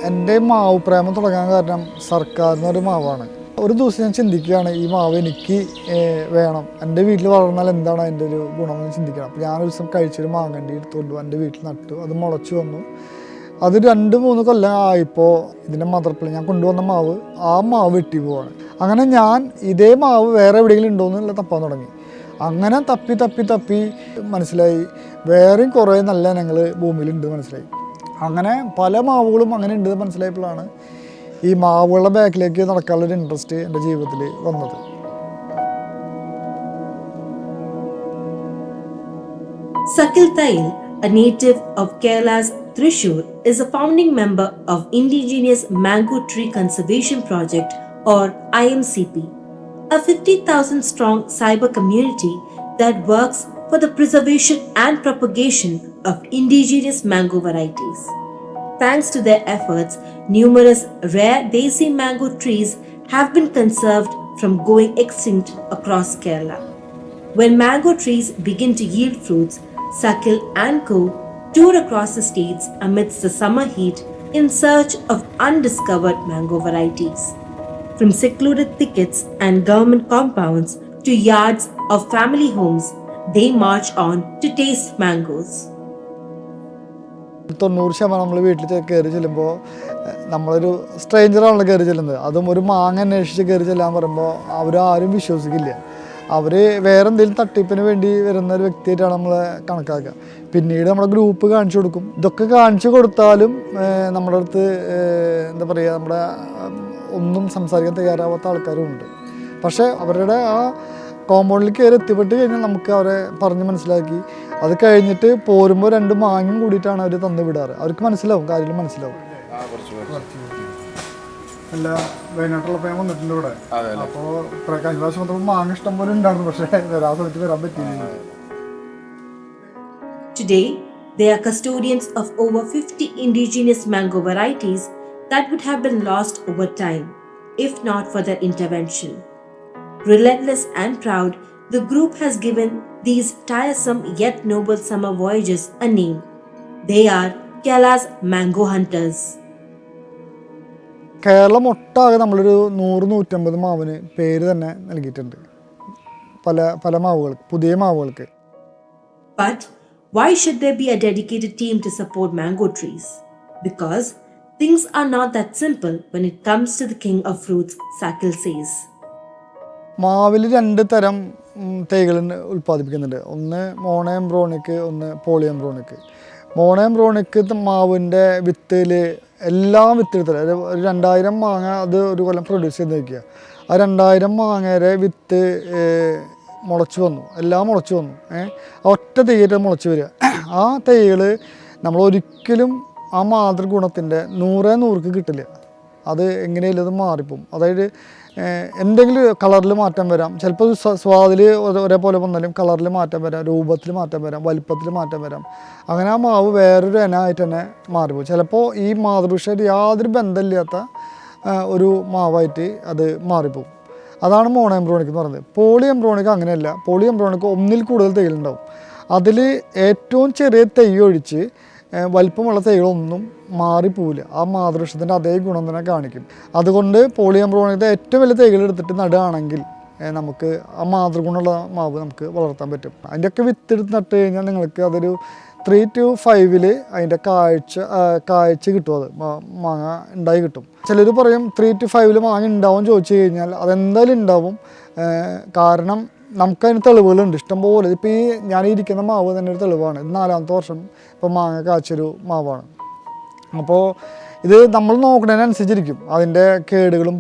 എൻ്റെ മാവ് പ്രേമം തുടങ്ങാൻ കാരണം സർക്കാരിനൊരു മാവാണ്. ഒരു ദിവസം ഞാൻ ചിന്തിക്കുകയാണ്, ഈ മാവ് എനിക്ക് വേണം, എൻ്റെ വീട്ടിൽ വളർന്നാൽ എന്താണ് അതിൻ്റെ ഒരു ഗുണമെന്ന് ചിന്തിക്കണം. അപ്പോൾ ഞാനൊരു ദിവസം കഴിച്ചൊരു മാങ്ങണ്ടി എടുത്തുകൊണ്ട് എൻ്റെ വീട്ടിൽ നട്ടു. അത് മുളച്ചു വന്നു. അത് 2-3 കൊല്ലം ആയപ്പോൾ ഇതിൻ്റെ മദർപ്പിൽ ഞാൻ കൊണ്ടുവന്ന മാവ് ആ മാവ് വെട്ടി പോവാണ്. അങ്ങനെ ഞാൻ ഇതേ മാവ് വേറെ എവിടെയെങ്കിലും ഉണ്ടോ എന്നുള്ള തപ്പാൻ തുടങ്ങി. അങ്ങനെ തപ്പി മനസ്സിലായി വേറെയും കുറേ നല്ല ഇനങ്ങൾ ഭൂമിയിലുണ്ട് മനസ്സിലായി. അങ്ങനെ പല മാവുകളും അങ്ങനെ ഉണ്ട് മനസ്സിലായപ്പോഴാണ് ഈ മാവുകളുടെ ബാക്കിലേക്ക് നടക്കാനുള്ളൊരു ഇൻട്രസ്റ്റ് എൻ്റെ ജീവിതത്തിൽ വന്നത്. Sakil Thail, a native of Kerala's Thrissur, is a founding member of Indigenous Mango Tree Conservation Project or IMCP, a 50,000 strong cyber community that works for the preservation and propagation of indigenous mango varieties. Thanks to their efforts, numerous rare desi mango trees have been conserved from going extinct across Kerala. When mango trees begin to yield fruits, Sakil and co tour across the states amidst the summer heat in search of undiscovered mango varieties. From secluded thickets and government compounds to yards of family homes, they march on to taste mangoes. 90% നമ്മൾ വീട്ടിൽ കയറി ചെല്ലുമ്പോൾ നമ്മളൊരു സ്ട്രേഞ്ചറാണല്ലോ കയറി ചെല്ലുന്നത്. അതും ഒരു മാങ്ങ അന്വേഷിച്ച് കയറി ചെല്ലാൻ പറയുമ്പോൾ അവരാരും വിശ്വസിക്കില്ല. അവർ വേറെ എന്തെങ്കിലും തട്ടിപ്പിന് വേണ്ടി വരുന്ന ഒരു വ്യക്തിയായിട്ടാണ് നമ്മളെ കണക്കാക്കുക. പിന്നീട് നമ്മുടെ ഗ്രൂപ്പ് കാണിച്ചു കൊടുക്കും. ഇതൊക്കെ കാണിച്ചു കൊടുത്താലും നമ്മുടെ അടുത്ത് എന്താ പറയുക, നമ്മുടെ ഒന്നും സംസാരിക്കാൻ തയ്യാറാവാത്ത ആൾക്കാരും ഉണ്ട്. പക്ഷേ അവരുടെ ആ കോമ്പൗണ്ടിൽ കയറി എത്തിപ്പെട്ട് കഴിഞ്ഞാൽ നമുക്ക് അവരെ പറഞ്ഞ് മനസ്സിലാക്കി അത് കഴിഞ്ഞിട്ട് പോരുമ്പോൾ 2 മാങ്ങയും കൂടിയിട്ടാണ് അവർ തന്നു വിടാറ്. അവർക്ക് മനസ്സിലാവും, കാര്യങ്ങൾ മനസ്സിലാവും. അല്ല, വയനാട്ടിലപ്പോൾ ഞാൻ വന്നിട്ടുണ്ട് ഇവിടെ. അപ്പോൾ കഴിഞ്ഞ പ്രാവശ്യം വന്നപ്പോൾ മാങ്ങ ഇഷ്ടം പോലെ ഉണ്ടായിരുന്നു, പക്ഷേ വരാൻ സമയത്ത് വരാൻ പറ്റിയില്ല. Today, they are custodians of over 50 indigenous mango varieties that would have been lost over time, if not for their intervention. Relentless and proud, the group has given these tiresome yet noble summer voyages a name. They are Kerala's Mango Hunters. Keralam ഒട്ടാകെ നമ്മളൊരു 100-150 മാവിന് പേര് തന്നെ നൽകിയിട്ടുണ്ട്, പല മാവുകൾക്ക്, പുതിയ മാവുകൾക്ക്. But why should there be a dedicated team to support mango trees? Because things are not that simple when it comes to the king of fruits, Sakil says. മാവിൽ 2 തരം തൈകൾ ഉൽപ്പാദിപ്പിക്കുന്നുണ്ട്. ഒന്ന് മോണോഎംബ്രോണിക്, ഒന്ന് പോളിഎംബ്രോണിക്. മോണോഎംബ്രോണിക് മാവിൻ്റെ വിത്തിൽ എല്ലാം വിത്തെടുത്തില്ല. ഒരു 2000 മാങ്ങ അത് ഒരു കൊല്ലം പ്രൊഡ്യൂസ് ചെയ്ത് വയ്ക്കുക. ആ 2000 മാങ്ങയുടെ വിത്ത് മുളച്ചു വന്നു, എല്ലാം മുളച്ചു വന്നു. ഒറ്റ തൈയിട്ട് മുളച്ച് വരിക. ആ തൈകൾ നമ്മളൊരിക്കലും ആ മാതൃഗുണത്തിൻ്റെ 100% കിട്ടില്ല. അത് എങ്ങനെയല്ല അത് മാറിപ്പോവും. അതായത് എന്തെങ്കിലും കളറിൽ മാറ്റം വരാം, ചിലപ്പോൾ സ്വാദിൽ ഒരേപോലെ വന്നാലും കളറിൽ മാറ്റം വരാം, രൂപത്തിൽ മാറ്റം വരാം, വലിപ്പത്തിൽ മാറ്റം വരാം. അങ്ങനെ ആ മാവ് വേറൊരു ഇനമായിട്ട് തന്നെ മാറിപ്പോകും. ചിലപ്പോൾ ഈ മാതൃവൃക്ഷമായിട്ട് യാതൊരു ബന്ധമില്ലാത്ത ഒരു മാവായിട്ട് അത് മാറിപ്പോകും. അതാണ് മോണോഎംബ്രോണിക് എന്ന് പറയുന്നത്. പോളിഎംബ്രോണിക് അങ്ങനെയല്ല. പോളിഎംബ്രോണിക് ഒന്നിൽ കൂടുതൽ തൈകളുണ്ടാവും. അതിൽ ഏറ്റവും ചെറിയ തൈ ഒഴിച്ച് വലിപ്പമുള്ള തൈകളൊന്നും മാറിപ്പോവില്ല. ആ മാതൃവൃക്ഷത്തിൻ്റെ അതേ ഗുണം തന്നെ കാണിക്കും. അതുകൊണ്ട് പോളിഎംബ്രോണിക്കിൻ്റെ ഏറ്റവും വലിയ തൈകൾ എടുത്തിട്ട് നടുകയാണെങ്കിൽ നമുക്ക് ആ മാതൃഗുണമുള്ള മാവ് നമുക്ക് വളർത്താൻ പറ്റും. അതിൻ്റെയൊക്കെ വിത്തെടുത്ത് നട്ട് കഴിഞ്ഞാൽ നിങ്ങൾക്ക് അതൊരു 3 to 5 അതിൻ്റെ കാഴ്ച കിട്ടും. അത് മാങ്ങ ഉണ്ടായി കിട്ടും. ചിലർ പറയും 3 to 5 മാങ്ങ ഉണ്ടാവും ചോദിച്ചു കഴിഞ്ഞാൽ അതെന്തായാലും ഉണ്ടാവും. കാരണം നമുക്കതിന് തെളിവുകളുണ്ട് ഇഷ്ടംപോലെ. ഇപ്പോൾ ഈ ഞാനിരിക്കുന്ന മാവ് തന്നെ ഒരു തെളിവാണ്. ഇത് 4ാമത്തെ വർഷം ഇപ്പോൾ മാങ്ങ കാച്ചൊരു മാവാണ്. അപ്പോൾ ഇത് നമ്മൾ നോക്കുന്നതിനനുസരിച്ചിരിക്കും. അതിൻ്റെ കേടുകളും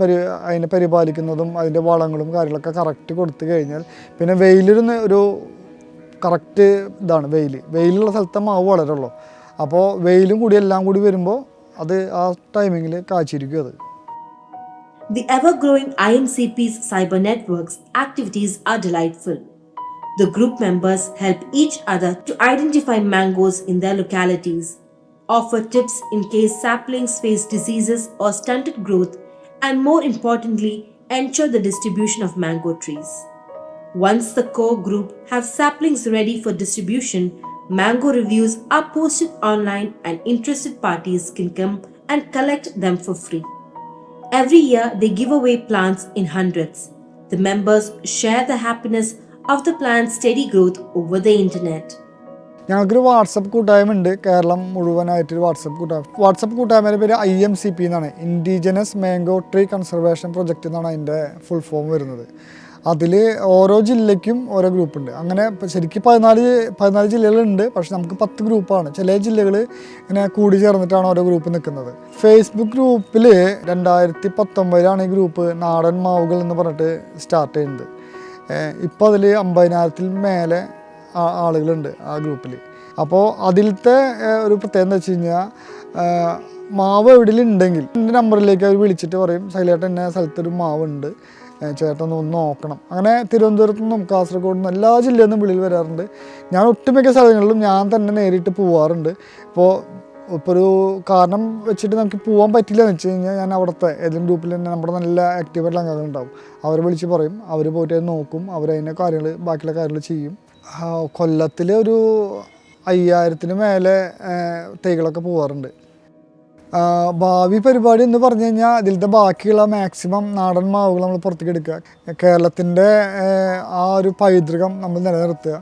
അതിനെ പരിപാലിക്കുന്നതും അതിൻ്റെ വളങ്ങളും കാര്യങ്ങളൊക്കെ കറക്റ്റ് കൊടുത്തു കഴിഞ്ഞാൽ പിന്നെ ഒരു കറക്റ്റ് ഇതാണ് വെയിലുള്ള സ്ഥലത്തെ മാവ് വളരുള്ളൂ. അപ്പോൾ വെയിലും കൂടി എല്ലാം കൂടി വരുമ്പോൾ അത് ആ ടൈമിങ്ങിൽ കാച്ചിരിക്കും അത്. The ever-growing IMCP's cyber networks activities are delightful. The group members help each other to identify mangoes in their localities, offer tips in case saplings face diseases or stunted growth, and more importantly, ensure the distribution of mango trees. Once the core group have saplings ready for distribution, mango reviews are posted online and interested parties can come and collect them for free. Every year, they give away plants in hundreds. The members share the happiness of the plant's steady growth over the internet. ഞങ്ങൾക്കൊരു WhatsApp കൂട്ടായ്മ ഉണ്ട്, Keralam മുഴുവനായിട്ടൊരു WhatsApp കൂട്ടായ്മയുടെ പേര് IMCP എന്നാണ്, indigenous mango tree conservation project എന്നാണ് അതിൻ്റെ full form വരുന്നത്. അതിൽ ഓരോ ജില്ലയ്ക്കും ഓരോ ഗ്രൂപ്പുണ്ട്. അങ്ങനെ ശരിക്കും 14 ജില്ലകളുണ്ട്, പക്ഷെ നമുക്ക് 10 ഗ്രൂപ്പാണ്. ചില ജില്ലകൾ ഇങ്ങനെ കൂടി ചേർന്നിട്ടാണ് ഓരോ ഗ്രൂപ്പ് നിൽക്കുന്നത്. ഫേസ്ബുക്ക് ഗ്രൂപ്പിൽ 2019 ഈ ഗ്രൂപ്പ് നാടൻ മാവുകൾ എന്ന് പറഞ്ഞിട്ട് സ്റ്റാർട്ട് ചെയ്യുന്നത്. ഇപ്പോൾ അതിൽ 50,000-ൽ മേലെ ആളുകളുണ്ട് ആ ഗ്രൂപ്പിൽ. അപ്പോൾ അതിലത്തെ ഒരു പ്രത്യേകത എന്താ വെച്ച് കഴിഞ്ഞാൽ, മാവ് എവിടെയെങ്കിലും ഉണ്ടെങ്കിൽ എൻ്റെ നമ്പറിലേക്ക് അവർ വിളിച്ചിട്ട് പറയും, ശൈലേട്ടൻ എന്ന സ്ഥലത്തൊരു മാവുണ്ട്, ചേട്ടൻ ഒന്ന് നോക്കണം. അങ്ങനെ തിരുവനന്തപുരത്തു നിന്നും കാസർഗോഡ് നിന്നും എല്ലാ ജില്ലയിൽ നിന്നും വിളിയിൽ വരാറുണ്ട്. ഞാൻ ഒട്ടുമിക്ക സ്ഥലങ്ങളിലും ഞാൻ തന്നെ നേരിട്ട് പോവാറുണ്ട്. ഇപ്പോൾ ഒരു കാരണം വെച്ചിട്ട് നമുക്ക് പോകാൻ പറ്റില്ല എന്ന് വെച്ച് കഴിഞ്ഞാൽ, ഞാൻ അവിടുത്തെ ഏതെങ്കിലും ഗ്രൂപ്പിൽ തന്നെ നമ്മുടെ നല്ല ആക്റ്റീവായിട്ടുള്ള അംഗങ്ങളുണ്ടാവും, അവരെ വിളിച്ച് പറയും, അവർ പോയിട്ട് നോക്കും, അവരതിൻ്റെ കാര്യങ്ങൾ ബാക്കിയുള്ള കാര്യങ്ങൾ ചെയ്യും. കൊല്ലത്തിൽ ഒരു 5,000-ന് മേലെ തൈകളൊക്കെ പോകാറുണ്ട്. ഭാവി പരിപാടി എന്ന് പറഞ്ഞു കഴിഞ്ഞാൽ, അതിലത്തെ ബാക്കിയുള്ള മാക്സിമം നാടൻ മാവുകൾ നമ്മൾ പുറത്തേക്ക് എടുക്കുക, കേരളത്തിൻ്റെ ആ ഒരു പൈതൃകം നമ്മൾ നിലനിർത്തുക.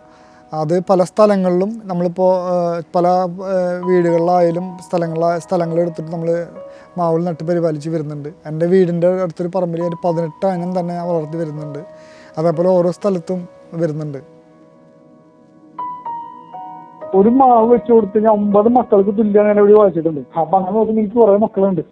അത് പല സ്ഥലങ്ങളിലും നമ്മളിപ്പോൾ പല വീടുകളിലായാലും സ്ഥലങ്ങളെടുത്തിട്ട് നമ്മൾ മാവുകൾ നട്ട് പരിപാലിച്ച് വരുന്നുണ്ട്. എൻ്റെ വീടിൻ്റെ അടുത്തൊരു പറമ്പിൽ ഒരു 18 ഇനം തന്നെ ഞാൻ വളർത്തി വരുന്നുണ്ട്. അതേപോലെ ഓരോ സ്ഥലത്തും വരുന്നുണ്ട്. ഒരു മാവ് വെച്ച് കൊടുത്ത് 9 മക്കൾക്ക് തുല്യമാണ് ഞാൻ ഇവിടെ വായിച്ചിട്ടുണ്ട്. അപ്പൊ അങ്ങനെ നോക്കുമ്പോൾ എനിക്ക് കുറെ മക്കളുണ്ട്.